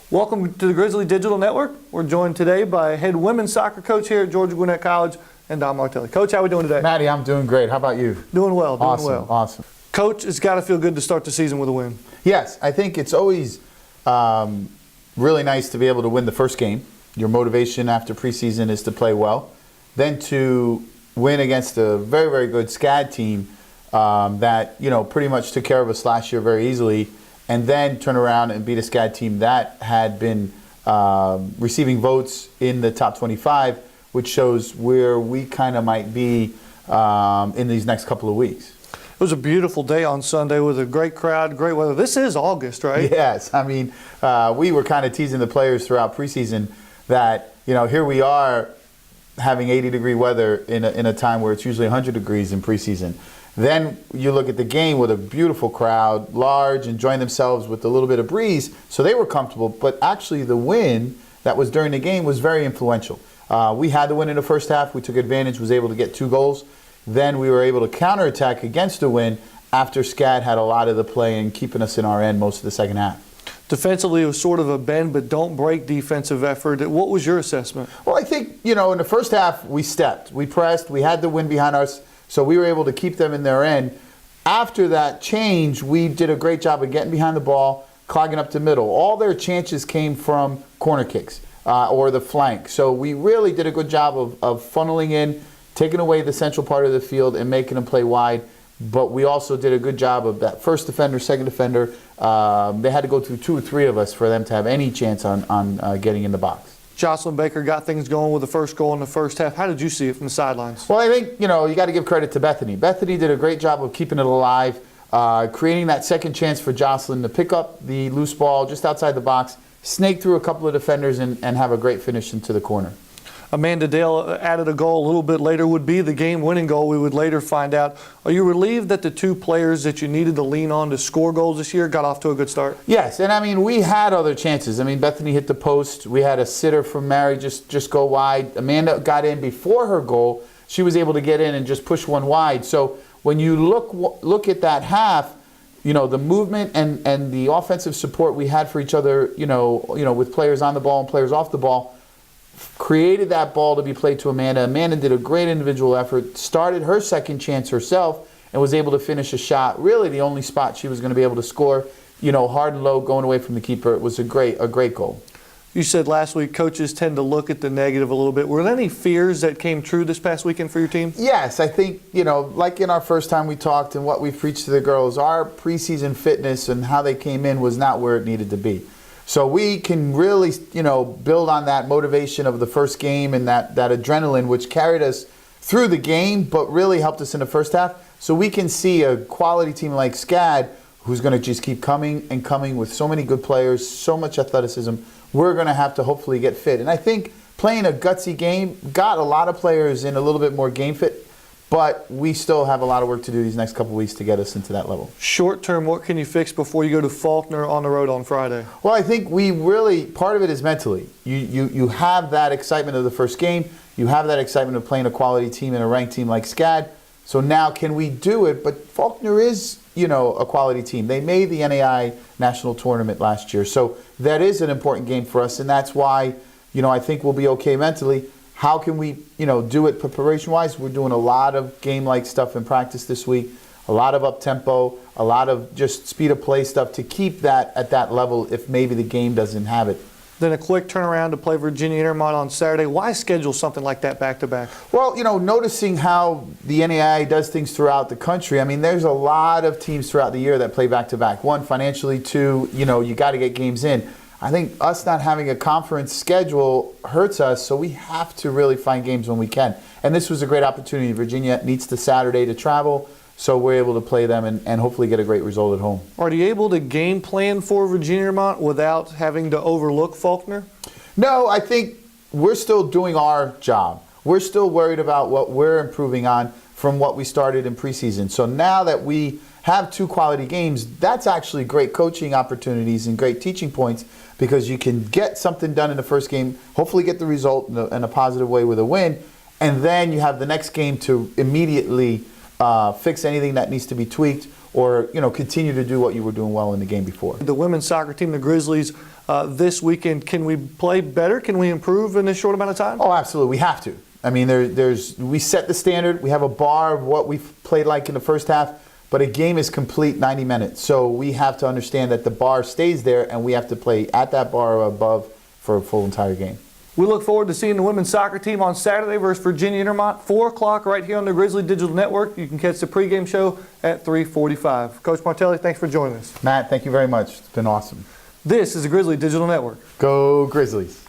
Welcome to the Grizzlies Digital Network. We're joined today by head women's soccer coach here at Georgia-Gwinnett College, and Domenic Martelli. Coach, how are we doing today? Matty, I'm doing great. How about you? Doing well, doing Awesome, well. awesome. Coach, it's got to feel good to start the season with a win. Yes, I think it's always really nice to be able to win the first game. Your motivation after preseason is to play well. Then to win against a very, very good SCAD team that, pretty much took care of us last year very easily, and then turn around and beat a SCAD team that had been receiving votes in the top 25, which shows where we kind of might be in these next couple of weeks. It was a beautiful day on Sunday with a great crowd, great weather. This is August, right? Yes. I mean, we were kind of teasing the players throughout preseason that, here we are having 80-degree weather in a time where it's usually 100 degrees in preseason. Then you look at the game with a beautiful crowd, large, enjoying themselves with a little bit of breeze, so they were comfortable. But actually the win that was during the game was very influential. We had the win in the first half. We took advantage, was able to get 2 goals. Then we were able to counterattack against the win after SCAD had a lot of the play and keeping us in our end most of the second half. Defensively, it was sort of a bend but don't break defensive effort. What was your assessment? Well, I think, in the first half we stepped. We pressed. We had the win behind us, so we were able to keep them in their end. After that change, we did a great job of getting behind the ball, clogging up the middle. All their chances came from corner kicks or the flank. So we really did a good job of funneling in, taking away the central part of the field and making them play wide. But we also did a good job of that first defender, second defender. They had to go through 2 or 3 of us for them to have any chance on getting in the box. Jocelyn Baker got things going with the first goal in the first half. How did you see it from the sidelines? Well, I think, you got to give credit to Bethany. Bethany did a great job of keeping it alive, creating that second chance for Jocelyn to pick up the loose ball just outside the box, snake through a couple of defenders, and have a great finish into the corner. Amanda Dale added a goal a little bit later, would be the game-winning goal, we would later find out. Are you relieved that the 2 players that you needed to lean on to score goals this year got off to a good start? Yes, and I mean, we had other chances. I mean, Bethany hit the post. We had a sitter from Mary just go wide. Amanda got in before her goal. She was able to get in and just push one wide. So when you look at that half, the movement and the offensive support we had for each other, with players on the ball and players off the ball, created that ball to be played to Amanda. Amanda did a great individual effort, started her second chance herself, and was able to finish a shot, really the only spot she was going to be able to score, hard and low, going away from the keeper. It was a great goal. You said last week coaches tend to look at the negative a little bit. Were there any fears that came true this past weekend for your team? Yes, I think, like in our first time we talked and what we preached to the girls, our preseason fitness and how they came in was not where it needed to be. So we can really, build on that motivation of the first game and that adrenaline which carried us through the game but really helped us in the first half. So we can see a quality team like SCAD who's going to just keep coming and coming with so many good players, so much athleticism. We're going to have to hopefully get fit. And I think playing a gutsy game got a lot of players in a little bit more game fit. But we still have a lot of work to do these next couple of weeks to get us into that level. Short term, what can you fix before you go to Faulkner on the road on Friday? Well, I think part of it is mentally. You have that excitement of the first game. You have that excitement of playing a quality team and a ranked team like SCAD. So now can we do it? But Faulkner is, a quality team. They made the NAI National Tournament last year. So that is an important game for us. And that's why, I think we'll be okay mentally. How can we, do it preparation-wise? We're doing a lot of game-like stuff in practice this week, a lot of up-tempo, a lot of just speed-of-play stuff to keep that at that level if maybe the game doesn't have it. Then a quick turnaround to play Virginia Intermont on Saturday. Why schedule something like that back-to-back? Well, noticing how the NAI does things throughout the country, I mean, there's a lot of teams throughout the year that play back-to-back. 1, financially, 2, you got to get games in. I think us not having a conference schedule hurts us, so we have to really find games when we can. And this was a great opportunity. Virginia needs the Saturday to travel, so we're able to play them and hopefully get a great result at home. Are you able to game plan for Virginia Intermont without having to overlook Faulkner? No, I think we're still doing our job. We're still worried about what we're improving on from what we started in preseason. So now that we have 2 quality games, that's actually great coaching opportunities and great teaching points because you can get something done in the first game, hopefully get the result in a positive way with a win, and then you have the next game to immediately fix anything that needs to be tweaked or continue to do what you were doing well in the game before. The women's soccer team, the Grizzlies, this weekend. Can we play better? Can we improve in this short amount of time? Oh, absolutely. We have to. I mean, we set the standard. We have a bar of what we've played like in the first half, but a game is complete 90 minutes. So we have to understand that the bar stays there, and we have to play at that bar or above for a full entire game. We look forward to seeing the women's soccer team on Saturday versus Virginia Intermont, 4 o'clock right here on the Grizzly Digital Network. You can catch the pregame show at 3:45. Coach Martelli, thanks for joining us. Matt, thank you very much. It's been awesome. This is the Grizzly Digital Network. Go Grizzlies.